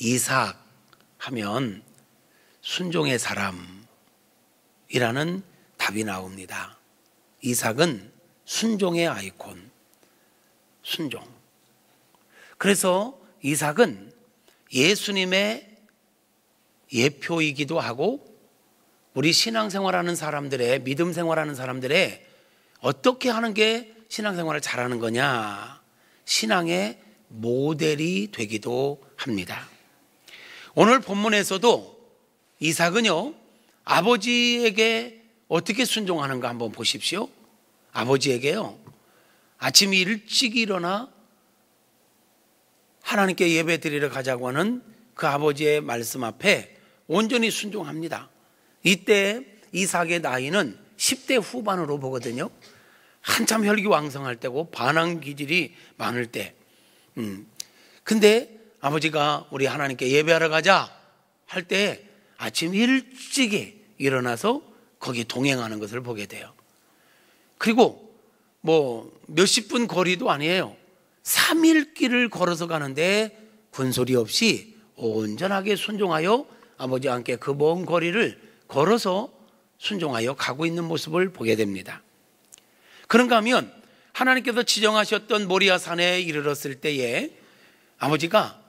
이삭 하면 순종의 사람이라는 답이 나옵니다. 이삭은 순종의 아이콘, 순종. 그래서 이삭은 예수님의 예표이기도 하고 우리 신앙생활하는 사람들의, 믿음 생활하는 사람들의 어떻게 하는 게 신앙생활을 잘하는 거냐, 신앙의 모델이 되기도 합니다. 오늘 본문에서도 이삭은요, 아버지에게 어떻게 순종하는가 한번 보십시오. 아버지에게요, 아침 일찍 일어나 하나님께 예배 드리러 가자고 하는 그 아버지의 말씀 앞에 온전히 순종합니다. 이때 이삭의 나이는 10대 후반으로 보거든요. 한참 혈기왕성할 때고 반항 기질이 많을 때. 근데 아버지가 우리 하나님께 예배하러 가자 할 때 아침 일찍이 일어나서 거기 동행하는 것을 보게 돼요. 그리고 뭐 몇십 분 거리도 아니에요. 3일 길을 걸어서 가는데 군소리 없이 온전하게 순종하여 아버지와 함께 그 먼 거리를 걸어서 순종하여 가고 있는 모습을 보게 됩니다. 그런가 하면 하나님께서 지정하셨던 모리아 산에 이르렀을 때에 아버지가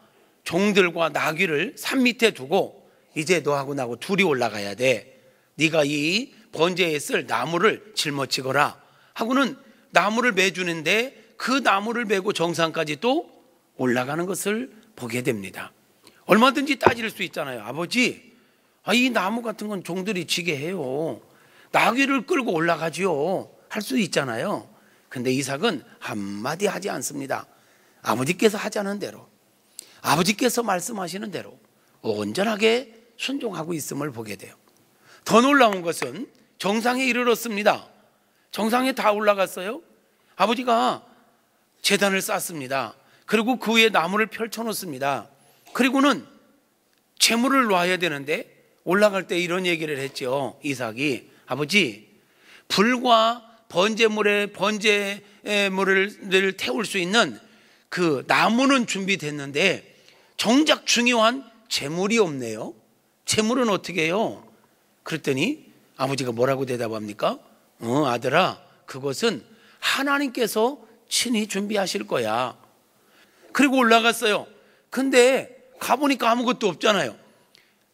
종들과 나귀를 산 밑에 두고 이제 너하고 나하고 둘이 올라가야 돼. 네가 이 번제에 쓸 나무를 짊어지거라 하고는 나무를 매주는데 그 나무를 메고 정상까지 또 올라가는 것을 보게 됩니다. 얼마든지 따질 수 있잖아요. 아버지, 이 나무 같은 건 종들이 지게 해요. 나귀를 끌고 올라가지요. 할 수 있잖아요. 근데 이삭은 한마디 하지 않습니다. 아버지께서 하자는 대로, 아버지께서 말씀하시는 대로 온전하게 순종하고 있음을 보게 돼요. 더 놀라운 것은 정상에 이르렀습니다. 정상에 다 올라갔어요. 아버지가 제단을 쌓습니다. 그리고 그 위에 나무를 펼쳐놓습니다. 그리고는 제물을 놔야 되는데 올라갈 때 이런 얘기를 했죠. 이삭이, 아버지, 불과 번제물을 태울 수 있는 그 나무는 준비됐는데 정작 중요한 제물이 없네요. 제물은 어떻게 해요? 그랬더니 아버지가 뭐라고 대답합니까? 아들아, 그것은 하나님께서 친히 준비하실 거야. 그리고 올라갔어요. 근데 가보니까 아무것도 없잖아요.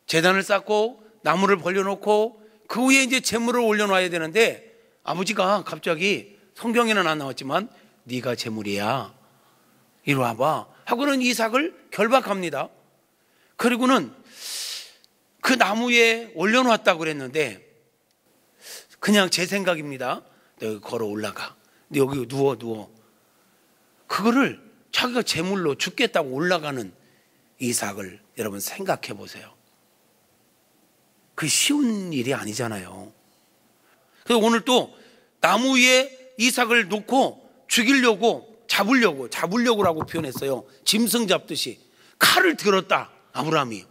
제단을 쌓고 나무를 벌려놓고 그 위에 이제 제물을 올려놔야 되는데 아버지가 갑자기, 성경에는 안 나왔지만 네가 제물이야, 이리 와봐 하고는 이삭을 결박합니다. 그리고는 그 나무에 올려놨다고 그랬는데 그냥 제 생각입니다. 너 여기 걸어 올라가, 너 여기 누워. 그거를 자기가 제물로 죽겠다고 올라가는 이삭을 여러분 생각해 보세요. 그 쉬운 일이 아니잖아요. 그래서 오늘 또 나무 위에 이삭을 놓고 잡으려고라고 표현했어요. 짐승 잡듯이 칼을 들었다, 아브라함이.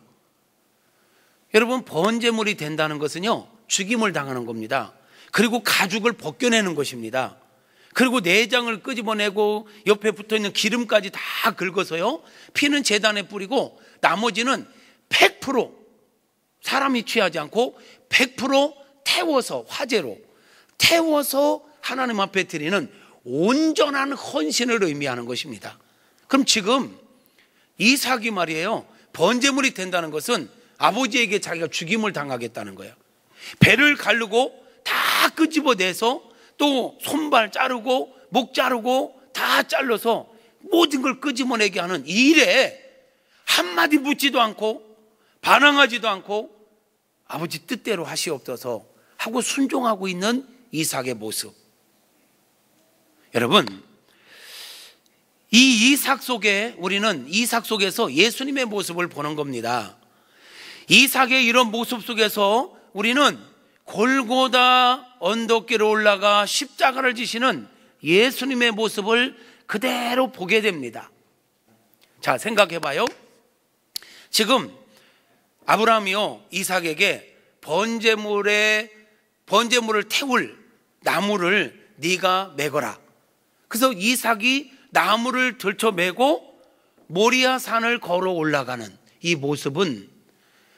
여러분, 번제물이 된다는 것은요, 죽임을 당하는 겁니다. 그리고 가죽을 벗겨내는 것입니다. 그리고 내장을 끄집어내고 옆에 붙어있는 기름까지 다 긁어서요, 피는 제단에 뿌리고 나머지는 100% 사람이 취하지 않고 100% 태워서, 화재로 태워서 하나님 앞에 드리는 온전한 헌신을 의미하는 것입니다. 그럼 지금 이삭이 말이에요, 번제물이 된다는 것은 아버지에게 자기가 죽임을 당하겠다는 거예요. 배를 가르고 다 끄집어내서 또 손발 자르고 목 자르고 다 잘라서 모든 걸 끄집어내게 하는 이 일에 한마디 묻지도 않고 반항하지도 않고 아버지 뜻대로 하시옵소서 하고 순종하고 있는 이삭의 모습. 여러분, 이 이삭 속에 우리는 이삭 속에서 예수님의 모습을 보는 겁니다. 이삭의 이런 모습 속에서 우리는 골고다 언덕길로 올라가 십자가를 지시는 예수님의 모습을 그대로 보게 됩니다. 자, 생각해봐요. 지금 아브라함이요, 이삭에게 번제물을 태울 나무를 네가 메거라. 그래서 이삭이 나무를 들쳐 메고 모리아 산을 걸어 올라가는 이 모습은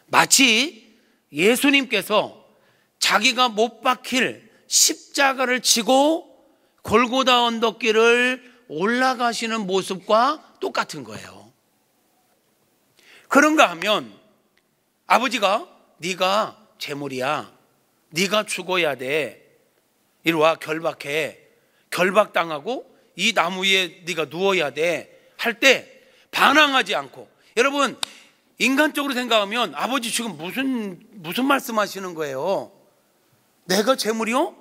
마치 예수님께서 자기가 못 박힐 십자가를 지고 골고다 언덕길을 올라가시는 모습과 똑같은 거예요. 그런가 하면 아버지가 네가 재물이야, 네가 죽어야 돼, 이리 와 결박해, 결박당하고 이 나무 위에 네가 누워야 돼 할 때 반항하지 않고, 여러분 인간적으로 생각하면 아버지 지금 무슨 말씀하시는 거예요? 내가 재물이요?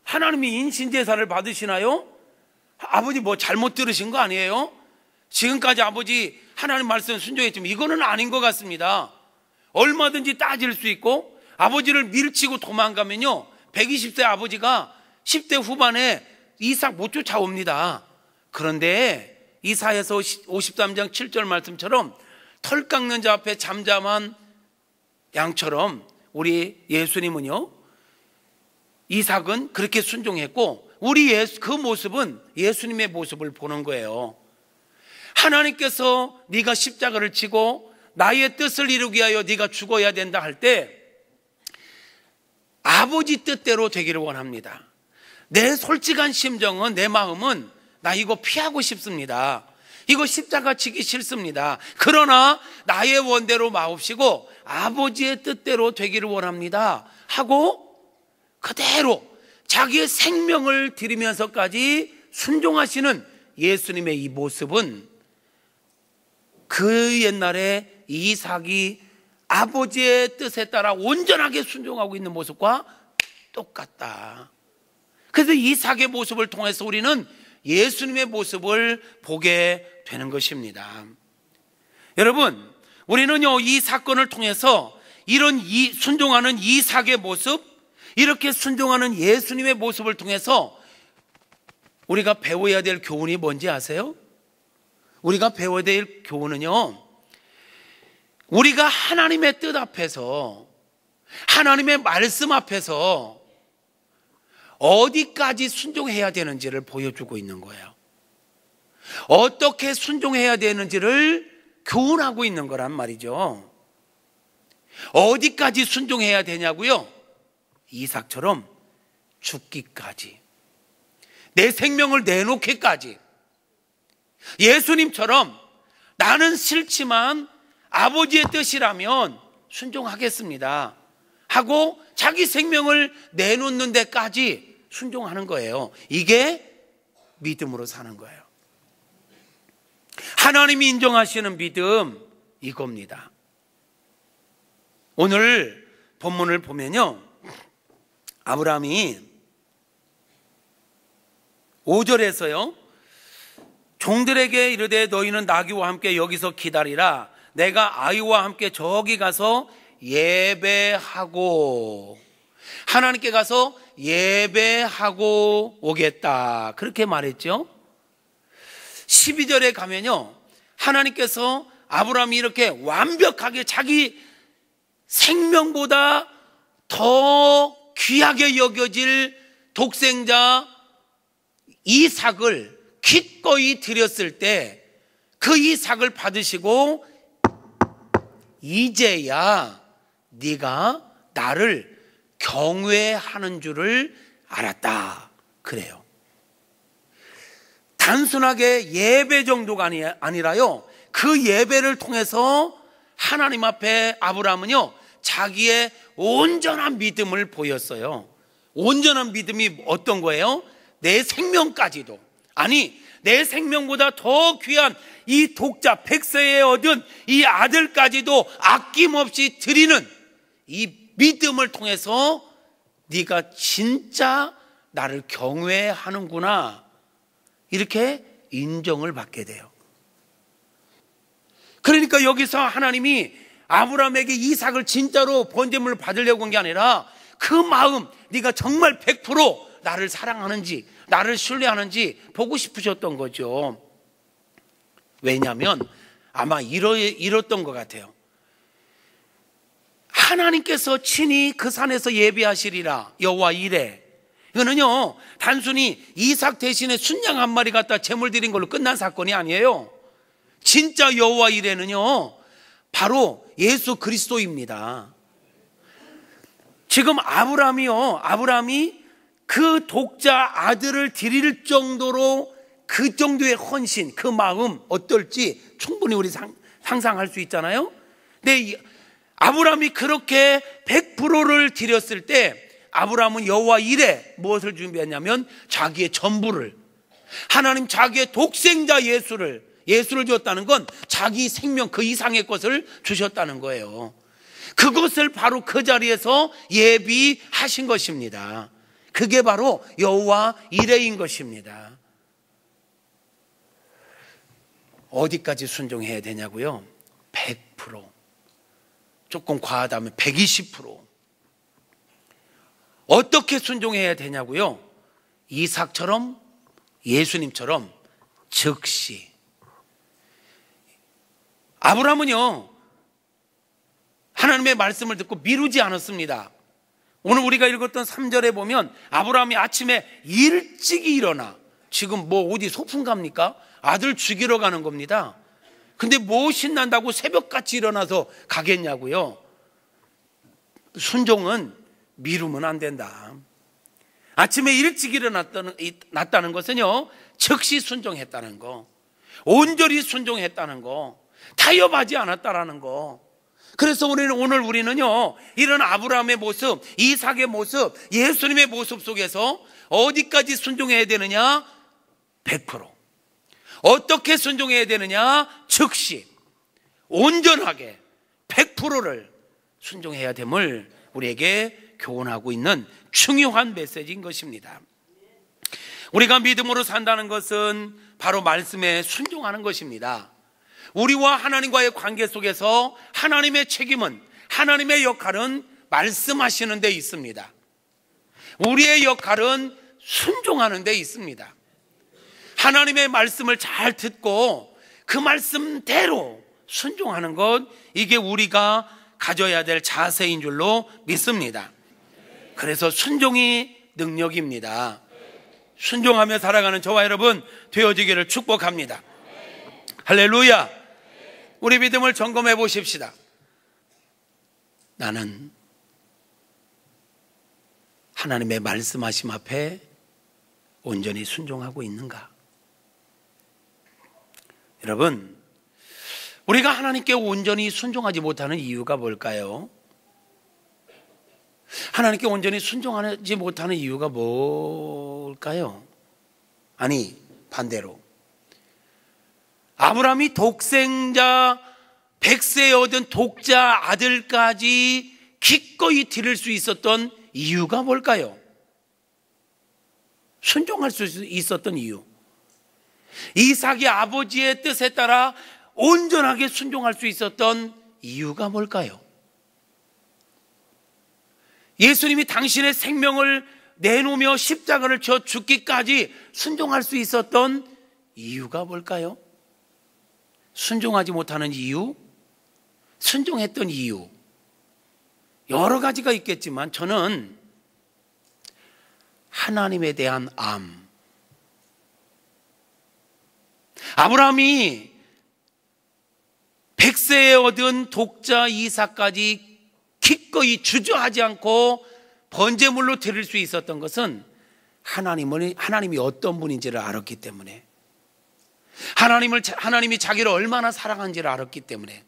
하나님이 인신제사를 받으시나요? 아버지 뭐 잘못 들으신 거 아니에요? 지금까지 아버지 하나님 말씀 순종했지만 이거는 아닌 것 같습니다. 얼마든지 따질 수 있고, 아버지를 밀치고 도망가면요 120세 아버지가 10대 후반에 이삭 못 쫓아옵니다. 그런데 이사야서 53장 7절 말씀처럼 털 깎는 자 앞에 잠잠한 양처럼 우리 예수님은요, 이삭은 그렇게 순종했고, 우리 그 모습은 예수님의 모습을 보는 거예요. 하나님께서 네가 십자가를 지고 나의 뜻을 이루기 위하여 네가 죽어야 된다 할 때 아버지 뜻대로 되기를 원합니다. 내 솔직한 심정은, 내 마음은 나 이거 피하고 싶습니다. 이거 십자가 지기 싫습니다. 그러나 나의 원대로 마옵시고 아버지의 뜻대로 되기를 원합니다 하고 그대로 자기의 생명을 드리면서까지 순종하시는 예수님의 이 모습은 그 옛날에 이삭이 아버지의 뜻에 따라 온전하게 순종하고 있는 모습과 똑같다. 그래서 이삭의 모습을 통해서 우리는 예수님의 모습을 보게 되는 것입니다. 여러분, 우리는요 이 사건을 통해서 이런 순종하는 이삭의 모습, 이렇게 순종하는 예수님의 모습을 통해서 우리가 배워야 될 교훈이 뭔지 아세요? 우리가 배워야 될 교훈은요, 우리가 하나님의 뜻 앞에서, 하나님의 말씀 앞에서 어디까지 순종해야 되는지를 보여주고 있는 거예요. 어떻게 순종해야 되는지를 교훈하고 있는 거란 말이죠. 어디까지 순종해야 되냐고요? 이삭처럼 죽기까지, 내 생명을 내놓기까지. 예수님처럼 나는 싫지만 아버지의 뜻이라면 순종하겠습니다 하고 자기 생명을 내놓는 데까지 순종하는 거예요. 이게 믿음으로 사는 거예요. 하나님이 인정하시는 믿음, 이겁니다. 오늘 본문을 보면요, 아브라함이 5절에서요 종들에게 이르되 너희는 나귀와 함께 여기서 기다리라, 내가 아이와 함께 저기 가서 예배하고, 하나님께 가서 예배하고 오겠다, 그렇게 말했죠. 12절에 가면요 하나님께서 아브라함이 이렇게 완벽하게 자기 생명보다 더 귀하게 여겨질 독생자 이삭을 기꺼이 드렸을 때 그 이삭을 받으시고 이제야 네가 나를 경외하는 줄을 알았다, 그래요. 단순하게 예배 정도가 아니라요, 그 예배를 통해서 하나님 앞에 아브라함은요 자기의 온전한 믿음을 보였어요. 온전한 믿음이 어떤 거예요? 내 생명까지도, 아니 내 생명보다 더 귀한 이 독자 100세에 얻은 이 아들까지도 아낌없이 드리는 이 믿음을 통해서 네가 진짜 나를 경외하는구나, 이렇게 인정을 받게 돼요. 그러니까 여기서 하나님이 아브라함에게 이삭을 진짜로 번제물을 받으려고 한 게 아니라 그 마음, 네가 정말 100% 나를 사랑하는지, 나를 신뢰하는지 보고 싶으셨던 거죠. 왜냐하면 아마 이랬던 것 같아요. 하나님께서 친히 그 산에서 예배하시리라 여호와 이레, 이거는요 단순히 이삭 대신에 순양 한 마리 갖다 제물 드린 걸로 끝난 사건이 아니에요. 진짜 여호와 이레는요 바로 예수 그리스도입니다. 지금 아브라함이 그 독자 아들을 드릴 정도로 그 정도의 헌신, 그 마음 어떨지 충분히 우리 상상할 수 있잖아요. 근데 아브라함이 그렇게 100%를 드렸을 때 아브라함은 여호와 이레 무엇을 준비했냐면 자기의 전부를, 하나님 자기의 독생자 예수를 줬다는 건 자기 생명 그 이상의 것을 주셨다는 거예요. 그것을 바로 그 자리에서 예비하신 것입니다. 그게 바로 여호와 이레인 것입니다. 어디까지 순종해야 되냐고요? 100%. 조금 과하다면 120%. 어떻게 순종해야 되냐고요? 이삭처럼, 예수님처럼 즉시. 아브라함은요, 하나님의 말씀을 듣고 미루지 않았습니다. 오늘 우리가 읽었던 3절에 보면 아브라함이 아침에 일찍이 일어나, 지금 뭐 어디 소풍 갑니까? 아들 죽이러 가는 겁니다. 근데 뭐 신난다고 새벽같이 일어나서 가겠냐고요? 순종은 미루면 안 된다. 아침에 일찍 일어났다는 것은요, 즉시 순종했다는 거, 온전히 순종했다는 거, 타협하지 않았다라는 거. 그래서 오늘 우리는요, 이런 아브라함의 모습, 이삭의 모습, 예수님의 모습 속에서 어디까지 순종해야 되느냐? 100%. 어떻게 순종해야 되느냐? 즉시, 온전하게 100%를 순종해야 됨을 우리에게 교훈하고 있는 중요한 메시지인 것입니다. 우리가 믿음으로 산다는 것은 바로 말씀에 순종하는 것입니다. 우리와 하나님과의 관계 속에서 하나님의 책임은, 하나님의 역할은 말씀하시는 데 있습니다. 우리의 역할은 순종하는 데 있습니다. 하나님의 말씀을 잘 듣고 그 말씀대로 순종하는 것, 이게 우리가 가져야 될 자세인 줄로 믿습니다. 그래서 순종이 능력입니다. 순종하며 살아가는 저와 여러분 되어지기를 축복합니다. 할렐루야. 우리 믿음을 점검해 보십시다. 나는 하나님의 말씀하심 앞에 온전히 순종하고 있는가? 여러분, 우리가 하나님께 온전히 순종하지 못하는 이유가 뭘까요? 하나님께 온전히 순종하지 못하는 이유가 뭘까요? 아니, 반대로 아브라함이 독생자 100세에 얻은 독자 아들까지 기꺼이 드릴 수 있었던 이유가 뭘까요? 순종할 수 있었던 이유, 이삭이 아버지의 뜻에 따라 온전하게 순종할 수 있었던 이유가 뭘까요? 예수님이 당신의 생명을 내놓으며 십자가를 져 죽기까지 순종할 수 있었던 이유가 뭘까요? 순종하지 못하는 이유, 순종했던 이유, 여러 가지가 있겠지만 저는 하나님에 대한 암, 아브라함이 100세에 얻은 독자 이삭까지 기꺼이 주저하지 않고 번제물로 드릴 수 있었던 것은 하나님이 어떤 분인지를 알았기 때문에, 하나님이 자기를 얼마나 사랑하는지를 알았기 때문에,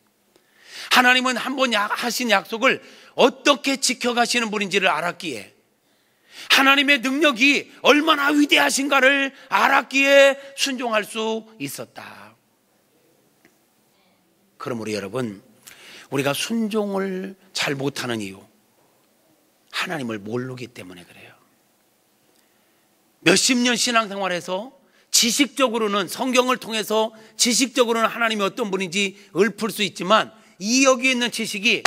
하나님은 한번 하신 약속을 어떻게 지켜가시는 분인지를 알았기에, 하나님의 능력이 얼마나 위대하신가를 알았기에 순종할 수 있었다. 그러므로 여러분, 우리가 순종을 잘 못하는 이유, 하나님을 모르기 때문에 그래요. 몇십 년 신앙생활에서 지식적으로는, 성경을 통해서 지식적으로는 하나님이 어떤 분인지 읊을 수 있지만, 이 여기 있는 지식이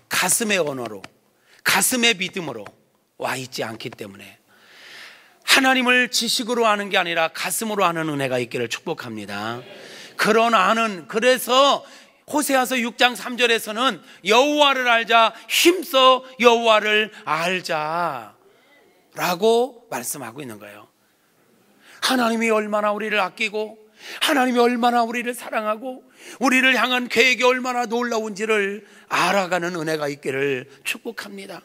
가슴의 언어로, 가슴의 믿음으로 와 있지 않기 때문에 하나님을 지식으로 아는 게 아니라 가슴으로 아는 은혜가 있기를 축복합니다. 그런 아는, 그래서 호세아서 6장 3절에서는 여호와를 알자, 힘써 여호와를 알자 라고 말씀하고 있는 거예요. 하나님이 얼마나 우리를 아끼고 하나님이 얼마나 우리를 사랑하고 우리를 향한 계획이 얼마나 놀라운지를 알아가는 은혜가 있기를 축복합니다.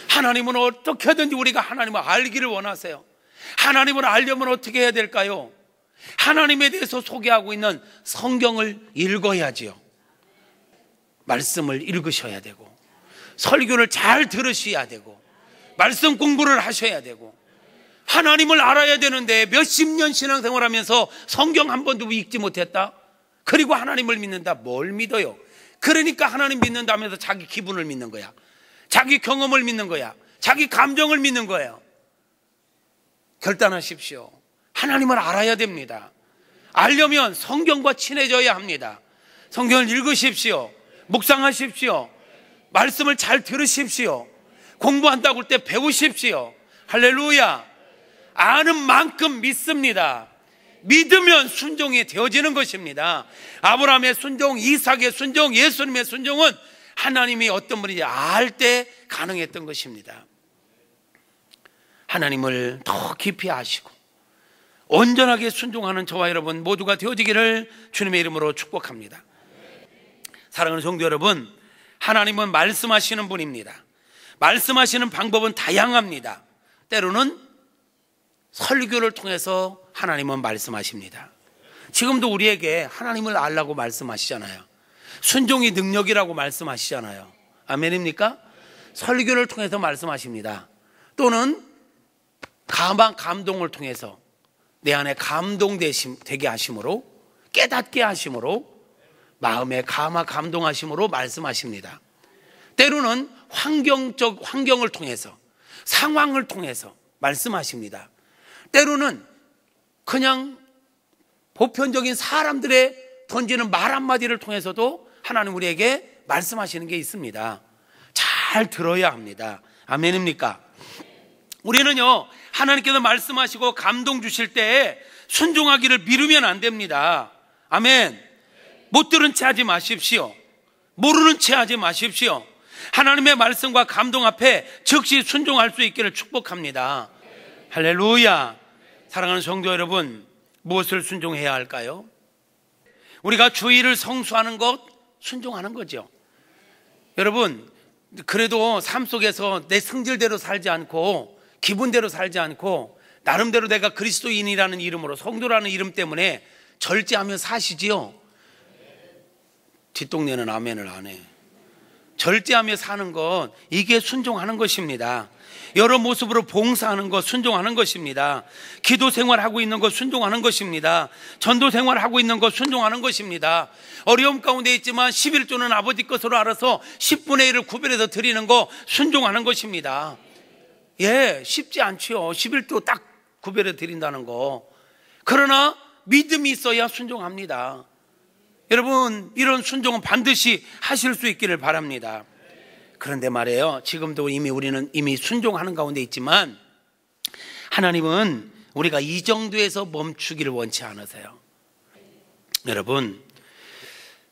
하나님은 어떻게든지 우리가 하나님을 알기를 원하세요. 하나님을 알려면 어떻게 해야 될까요? 하나님에 대해서 소개하고 있는 성경을 읽어야지요. 말씀을 읽으셔야 되고, 설교를 잘 들으셔야 되고, 말씀 공부를 하셔야 되고, 하나님을 알아야 되는데 몇십 년 신앙생활하면서 성경 한 번도 읽지 못했다? 그리고 하나님을 믿는다? 뭘 믿어요? 그러니까 하나님 믿는다면서 자기 기분을 믿는 거야. 자기 경험을 믿는 거야. 자기 감정을 믿는 거예요. 결단하십시오. 하나님을 알아야 됩니다. 알려면 성경과 친해져야 합니다. 성경을 읽으십시오. 묵상하십시오. 말씀을 잘 들으십시오. 공부한다고 할 때 배우십시오. 할렐루야. 아는 만큼 믿습니다. 믿으면 순종이 되어지는 것입니다. 아브라함의 순종, 이삭의 순종, 예수님의 순종은 하나님이 어떤 분인지 알 때 가능했던 것입니다. 하나님을 더 깊이 아시고 온전하게 순종하는 저와 여러분 모두가 되어지기를 주님의 이름으로 축복합니다. 사랑하는 성도 여러분, 하나님은 말씀하시는 분입니다. 말씀하시는 방법은 다양합니다. 때로는 설교를 통해서 하나님은 말씀하십니다. 지금도 우리에게 하나님을 알라고 말씀하시잖아요. 순종이 능력이라고 말씀하시잖아요. 아멘입니까? 설교를 통해서 말씀하십니다. 또는 감동을 통해서 내 안에 감동되게 하심으로, 깨닫게 하심으로, 마음에 감동하심으로 말씀하십니다. 때로는 환경을 통해서, 상황을 통해서 말씀하십니다. 때로는 그냥 보편적인 사람들의 던지는 말 한마디를 통해서도 하나님 우리에게 말씀하시는 게 있습니다. 잘 들어야 합니다. 아멘입니까? 우리는요, 하나님께서 말씀하시고 감동 주실 때 순종하기를 미루면 안 됩니다. 아멘. 못 들은 채 하지 마십시오. 모르는 채 하지 마십시오. 하나님의 말씀과 감동 앞에 즉시 순종할 수 있기를 축복합니다. 할렐루야. 사랑하는 성도 여러분, 무엇을 순종해야 할까요? 우리가 주의를 성수하는 것, 순종하는 거죠. 여러분, 그래도 삶 속에서 내 성질대로 살지 않고 기분대로 살지 않고 나름대로 내가 그리스도인이라는 이름으로, 성도라는 이름 때문에 절제하며 사시지요. 뒷동네는 아멘을 안 해. 절제하며 사는 것, 이게 순종하는 것입니다. 여러 모습으로 봉사하는 것, 순종하는 것입니다. 기도 생활하고 있는 것, 순종하는 것입니다. 전도 생활하고 있는 것, 순종하는 것입니다. 어려움 가운데 있지만 11조는 아버지 것으로 알아서 10분의 1을 구별해서 드리는 것, 순종하는 것입니다. 예, 쉽지 않지요. 11조 딱 구별해 드린다는 거. 그러나 믿음이 있어야 순종합니다. 여러분, 이런 순종은 반드시 하실 수 있기를 바랍니다. 그런데 말이에요, 지금도 우리는 이미 순종하는 가운데 있지만 하나님은 우리가 이 정도에서 멈추기를 원치 않으세요. 여러분,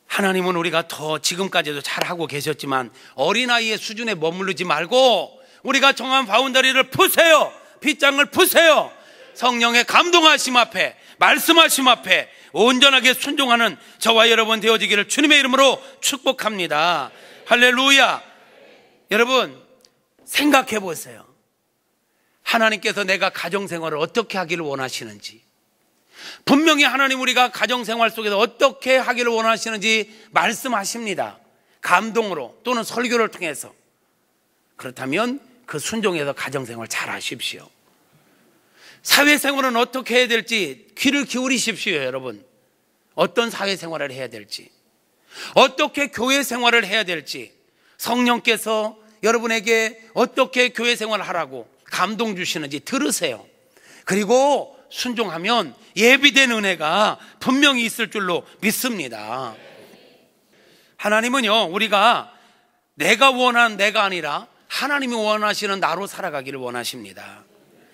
하나님은 우리가 더 지금까지도 잘하고 계셨지만 어린아이의 수준에 머무르지 말고 우리가 정한 바운더리를 푸세요. 빗장을 푸세요. 성령의 감동하심 앞에, 말씀하심 앞에 온전하게 순종하는 저와 여러분 되어지기를 주님의 이름으로 축복합니다. 할렐루야. 여러분, 생각해 보세요. 하나님께서 내가 가정생활을 어떻게 하기를 원하시는지, 분명히 하나님 우리가 가정생활 속에서 어떻게 하기를 원하시는지 말씀하십니다. 감동으로 또는 설교를 통해서. 그렇다면 그 순종해서 가정생활 잘 하십시오. 사회생활은 어떻게 해야 될지 귀를 기울이십시오. 여러분, 어떤 사회생활을 해야 될지, 어떻게 교회생활을 해야 될지, 성령께서 여러분에게 어떻게 교회생활을 하라고 감동 주시는지 들으세요. 그리고 순종하면 예비된 은혜가 분명히 있을 줄로 믿습니다. 하나님은요, 우리가 내가 원하는 내가 아니라 하나님이 원하시는 나로 살아가기를 원하십니다.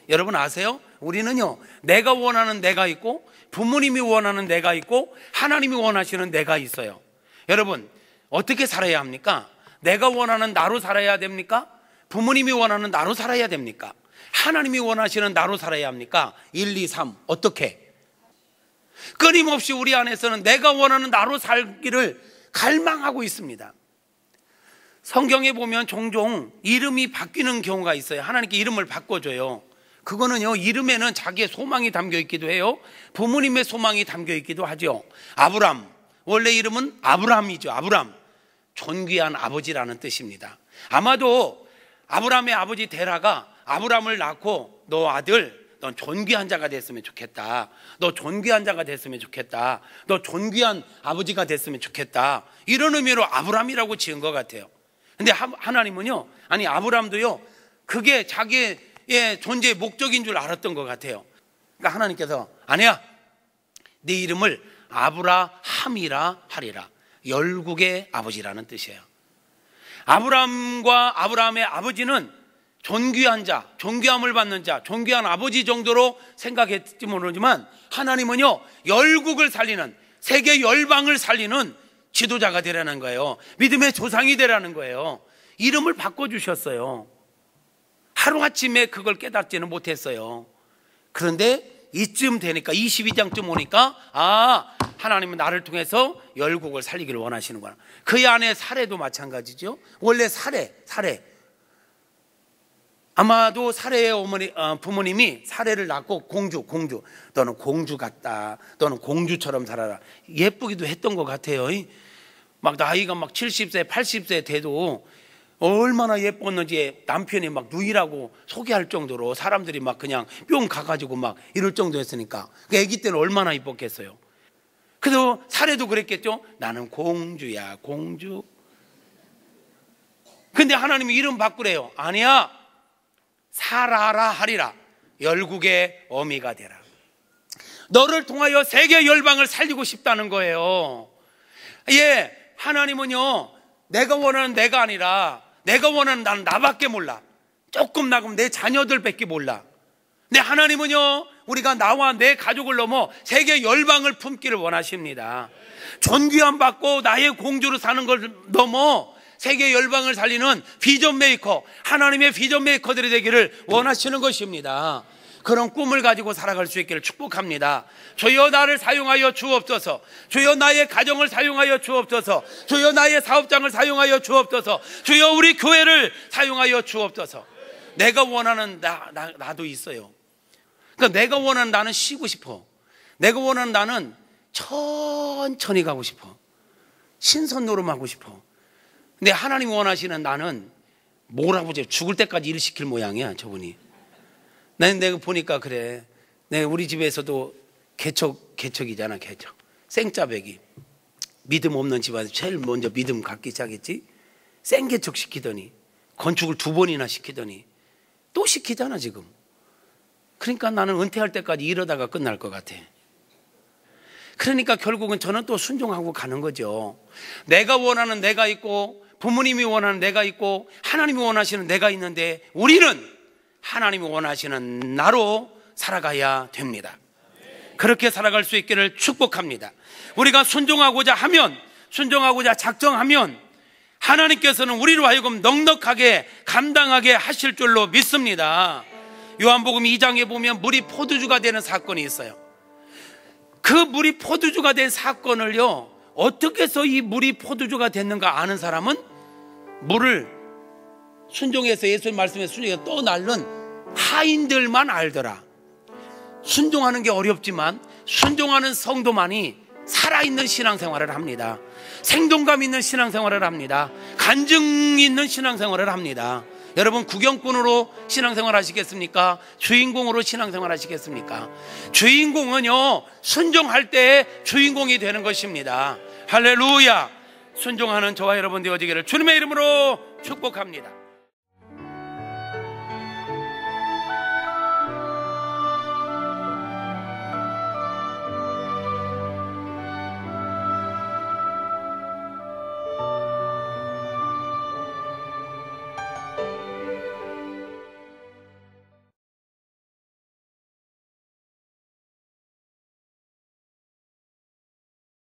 여러분 아세요? 우리는요, 내가 원하는 내가 있고 부모님이 원하는 내가 있고 하나님이 원하시는 내가 있어요. 여러분, 어떻게 살아야 합니까? 내가 원하는 나로 살아야 됩니까? 부모님이 원하는 나로 살아야 됩니까? 하나님이 원하시는 나로 살아야 합니까? 1, 2, 3 어떻게? 그 끊임없이 우리 안에서는 내가 원하는 나로 살기를 갈망하고 있습니다. 성경에 보면 종종 이름이 바뀌는 경우가 있어요. 하나님께 이름을 바꿔줘요. 그거는요, 이름에는 자기의 소망이 담겨 있기도 해요. 부모님의 소망이 담겨 있기도 하죠. 아브람, 원래 이름은 아브람이죠. 아브람, 존귀한 아버지라는 뜻입니다. 아마도 아브람의 아버지 데라가 아브람을 낳고 너 아들, 넌 존귀한 자가 됐으면 좋겠다. 너 존귀한 자가 됐으면 좋겠다. 너 존귀한 아버지가 됐으면 좋겠다. 이런 의미로 아브람이라고 지은 것 같아요. 근데 하나님은요, 아니 아브람도요, 그게 자기의 존재의 목적인 줄 알았던 것 같아요. 그러니까 하나님께서 아니야, 네 이름을 아브라함이라 하리라. 열국의 아버지라는 뜻이에요. 아브람과 아브라함의 아버지는 존귀한 자, 존귀함을 받는 자, 존귀한 아버지 정도로 생각했지 모르지만 하나님은요, 열국을 살리는, 세계 열방을 살리는 지도자가 되라는 거예요. 믿음의 조상이 되라는 거예요. 이름을 바꿔주셨어요. 하루아침에 그걸 깨닫지는 못했어요. 그런데 이쯤 되니까, 22장쯤 오니까 하나님은 나를 통해서 열국을 살리기를 원하시는구나. 그의 아내 사례도 마찬가지죠. 원래 사례 아마도 사례의 부모님이 사례를 낳고 공주, 너는 공주 같다, 너는 공주처럼 살아라, 예쁘기도 했던 것 같아요. 막 나이가 막 70세 80세 돼도 얼마나 예뻤는지 남편이 막 누이라고 소개할 정도로 사람들이 막 그냥 뿅 가가지고 막 이럴 정도였으니까 그 아기 때는 얼마나 이뻤겠어요. 그래서 사례도 그랬겠죠. 나는 공주야, 공주. 근데 하나님이 이름 바꾸래요. 아니야, 사라라 하리라. 열국의 어미가 되라. 너를 통하여 세계 열방을 살리고 싶다는 거예요. 예, 하나님은요, 내가 원하는 내가 아니라 내가 원하는 나는 나밖에 몰라. 조금 나가면 내 자녀들밖에 몰라. 근데 하나님은요, 우리가 나와 내 가족을 넘어 세계 열방을 품기를 원하십니다. 존귀함 받고 나의 공주로 사는 걸 넘어 세계 열방을 살리는 비전 메이커, 하나님의 비전 메이커들이 되기를 원하시는 것입니다. 그런 꿈을 가지고 살아갈 수 있기를 축복합니다. 주여 나를 사용하여 주옵소서. 주여 나의 가정을 사용하여 주옵소서. 주여 나의 사업장을 사용하여 주옵소서. 주여 우리 교회를 사용하여 주옵소서. 내가 원하는 나도 있어요. 그러니까 내가 원하는 나는 쉬고 싶어. 내가 원하는 나는 천천히 가고 싶어. 신선 노름하고 싶어. 근데 하나님 원하시는 나는 뭐라고 죽을 때까지 일 시킬 모양이야, 저분이. 내가 보니까 그래. 우리 집에서도 개척이잖아, 개척. 생짜배기. 믿음 없는 집안에서 제일 먼저 믿음 갖기 시작했지. 생개척 시키더니, 건축을 2번이나 시키더니 또 시키잖아, 지금. 그러니까 나는 은퇴할 때까지 이러다가 끝날 것 같아. 그러니까 결국은 저는 또 순종하고 가는 거죠. 내가 원하는 내가 있고, 부모님이 원하는 내가 있고, 하나님이 원하시는 내가 있는데, 우리는 하나님이 원하시는 나로 살아가야 됩니다. 그렇게 살아갈 수 있기를 축복합니다. 우리가 순종하고자 작정하면 하나님께서는 우리로 하여금 넉넉하게 감당하게 하실 줄로 믿습니다. 요한복음 2장에 보면 물이 포도주가 되는 사건이 있어요. 그 물이 포도주가 된 사건을요, 어떻게 해서 이 물이 포도주가 됐는가 아는 사람은 물을 순종해서 예수님 말씀에 순종해서 또 날른 하인들만 알더라. 순종하는 게 어렵지만 순종하는 성도만이 살아있는 신앙생활을 합니다. 생동감 있는 신앙생활을 합니다. 간증 있는 신앙생활을 합니다. 여러분, 구경꾼으로 신앙생활 하시겠습니까? 주인공으로 신앙생활 하시겠습니까? 주인공은요, 순종할 때 주인공이 되는 것입니다. 할렐루야. 순종하는 저와 여러분 되어지기를 주님의 이름으로 축복합니다.